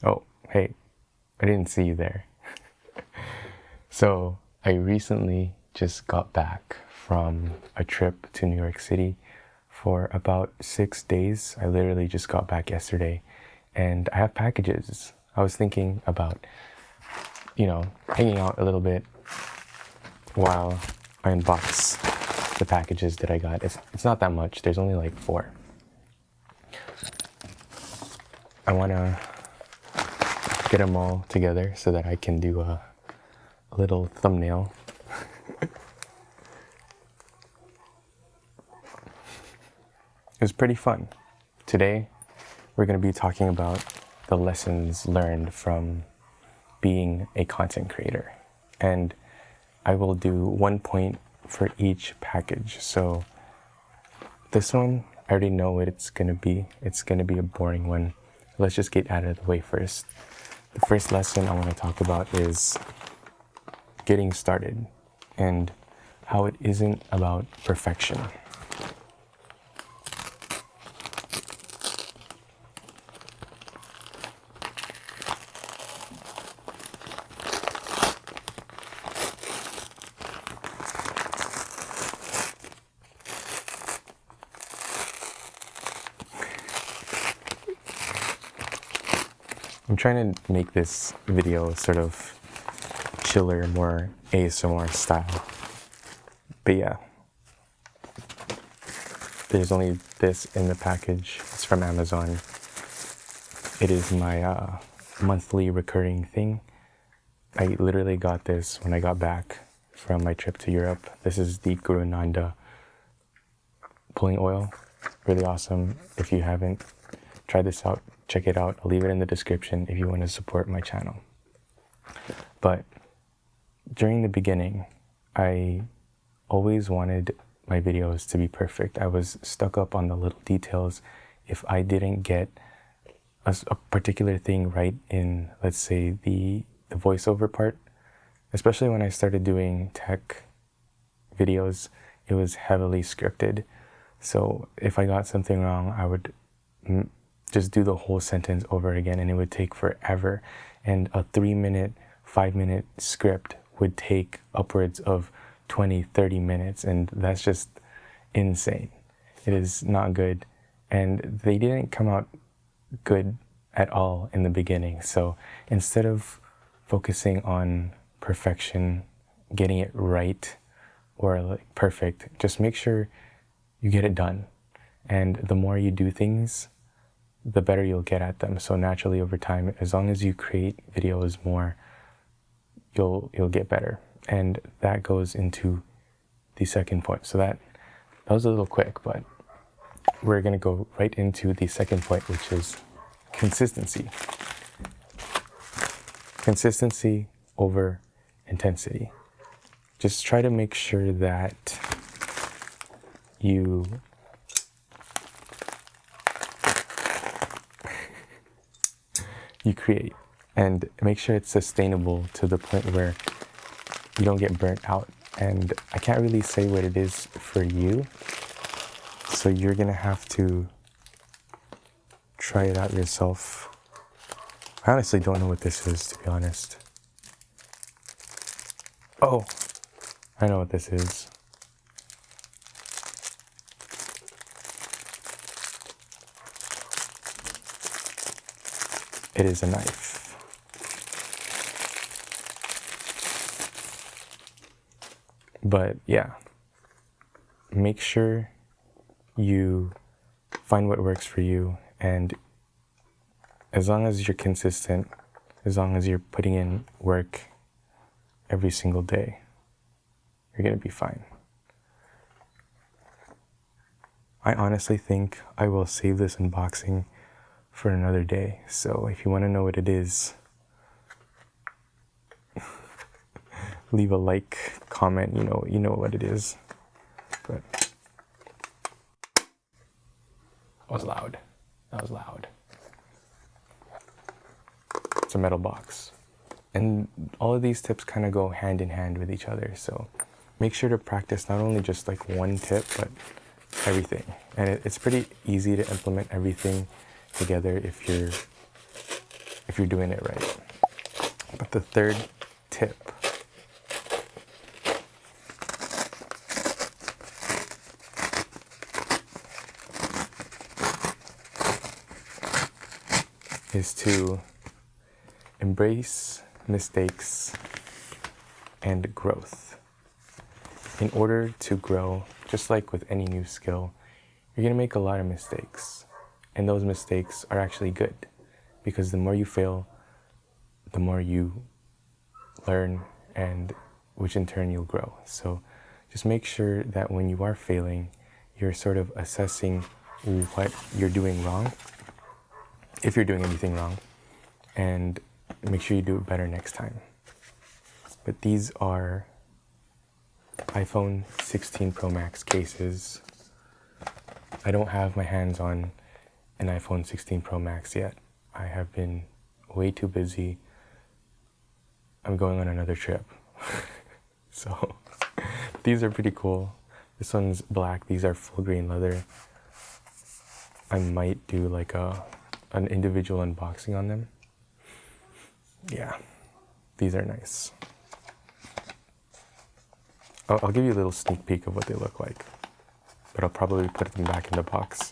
Oh, hey, I didn't see you there. So, I recently just got back from a trip to New York City for about 6 days. I literally just got back yesterday and I have packages. I was thinking about, hanging out a little bit while I unbox the packages that I got. It's not that much, there's only like 4. I want to get them all together so that I can do a little thumbnail. It was pretty fun. Today, we're going to be talking about the lessons learned from being a content creator. And I will do 1 point for each package. So this one, I already know what it's going to be. It's going to be a boring one. Let's just get out of the way first. The first lesson I want to talk about is getting started and how it isn't about perfection. I'm trying to make this video sort of chiller, more ASMR style. But yeah, there's only this in the package. It's from Amazon. It is my monthly recurring thing. I literally got this when I got back from my trip to Europe. This is the Guru Nanda pulling oil. Really awesome. If you haven't tried this out, check it out. I'll leave it in the description if you want to support my channel. But during the beginning, I always wanted my videos to be perfect. I was stuck up on the little details. If I didn't get a particular thing right in, let's say, the voiceover part, especially when I started doing tech videos, it was heavily scripted. So if I got something wrong, I would just do the whole sentence over again and it would take forever. And a 3-minute, 5-minute script would take upwards of 20, 30 minutes, and that's just insane. It is not good. And they didn't come out good at all in the beginning. So instead of focusing on perfection, getting it right or like perfect, just make sure you get it done. And the more you do things, the better you'll get at them. So naturally over time, as long as you create videos more, you'll get better. And that goes into the second point. So that was a little quick, but we're going to go right into the second point, which is consistency. Consistency over intensity. Just try to make sure that you create and make sure it's sustainable to the point where you don't get burnt out. And I can't really say what it is for you, so you're gonna have to try it out yourself. I honestly don't know what this is, to be honest. Oh, I know what this is. It is a knife. But yeah, make sure you find what works for you, and as long as you're consistent, as long as you're putting in work every single day, you're gonna be fine. I honestly think I will save this unboxing for another day. So if you want to know what it is, leave a like, comment, you know what it is. But that was loud. It's a metal box. And all of these tips kind of go hand in hand with each other. So make sure to practice not only just like one tip, but everything. And it's pretty easy to implement everything together if you're if you're doing it right. But the third tip is to embrace mistakes and growth. In order to grow, just like with any new skill, you're going to make a lot of mistakes. And those mistakes are actually good, because the more you fail, the more you learn, and which in turn you'll grow. So just make sure that when you are failing, you're sort of assessing what you're doing wrong, if you're doing anything wrong, and make sure you do it better next time. But these are iPhone 16 Pro Max cases. I don't have my hands on an iPhone 16 Pro Max yet. I have been way too busy. I'm going on another trip. So these are pretty cool. This one's black. These are full grain leather. I might do like an individual unboxing on them. Yeah, these are nice. I'll give you a little sneak peek of what they look like, but I'll probably put them back in the box.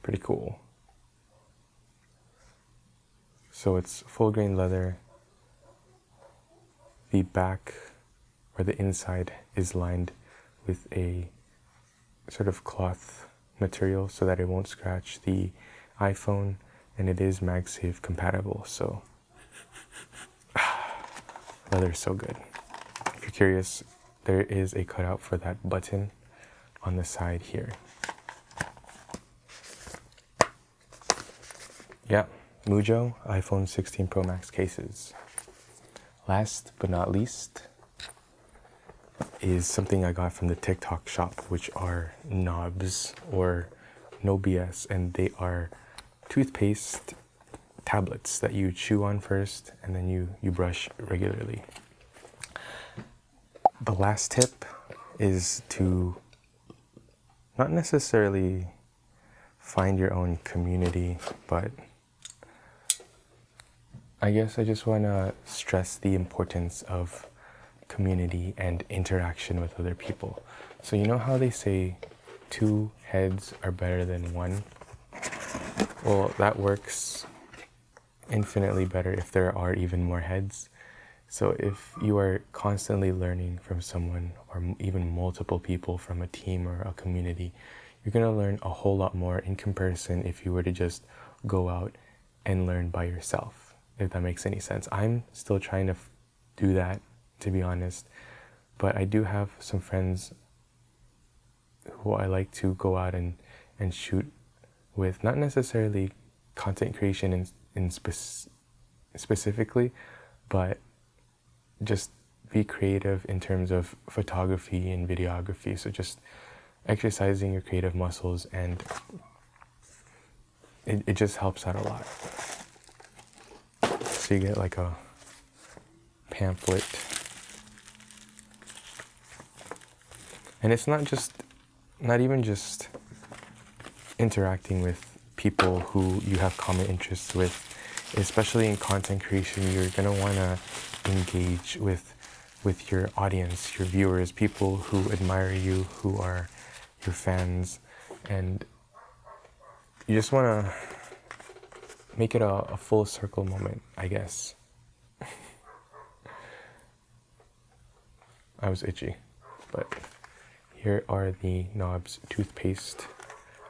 Pretty cool. So it's full grain leather. The back or the inside is lined with a sort of cloth material so that it won't scratch the iPhone, and it is MagSafe compatible, so leather is so good. If you're curious, there is a cutout for that button on the side here. Yeah, Mujo iPhone 16 Pro Max cases. Last but not least is something I got from the TikTok shop, which are knobs, or no BS, and they are toothpaste tablets that you chew on first and then you brush regularly. The last tip is to not necessarily find your own community, but I guess I just want to stress the importance of community and interaction with other people. So you know how they say 2 heads are better than 1? Well, that works infinitely better if there are even more heads. So if you are constantly learning from someone, or even multiple people from a team or a community, you're going to learn a whole lot more in comparison if you were to just go out and learn by yourself, if that makes any sense. I'm still trying to do that, to be honest, but I do have some friends who I like to go out and shoot with, not necessarily content creation specifically, but just be creative in terms of photography and videography. So just exercising your creative muscles, and it just helps out a lot. So you get like a pamphlet, and it's not even just interacting with people who you have common interests with. Especially in content creation, you're gonna wanna engage with your audience, your viewers, people who admire you, who are your fans, and you just wanna make it a full circle moment, I guess. I was itchy, but here are the knobs toothpaste.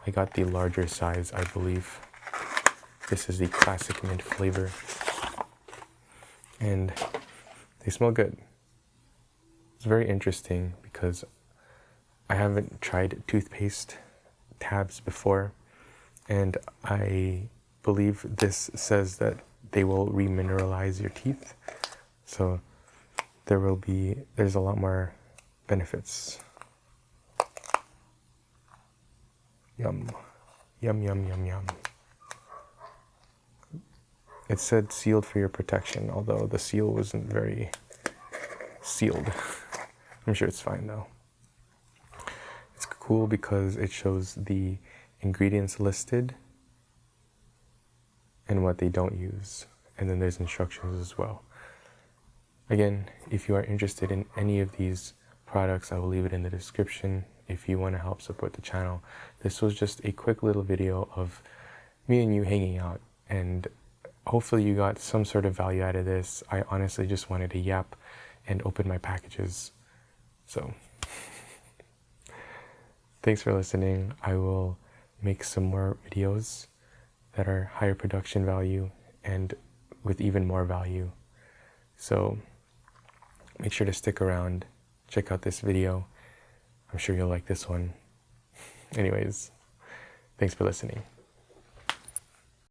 I got the larger size, I believe. This is the classic mint flavor, and they smell good. It's very interesting because I haven't tried toothpaste tabs before, and I believe this says that they will remineralize your teeth, so there's a lot more benefits. Yum, yum, yum, yum, yum. It said sealed for your protection, although the seal wasn't very sealed. I'm sure it's fine though. It's cool because it shows the ingredients listed and what they don't use. And then there's instructions as well. Again, if you are interested in any of these products, I will leave it in the description if you want to help support the channel. This was just a quick little video of me and you hanging out, and hopefully you got some sort of value out of this. I honestly just wanted to yap and open my packages. So thanks for listening. I will make some more videos that are higher production value and with even more value. So make sure to stick around, check out this video. I'm sure you'll like this one. Anyways, thanks for listening.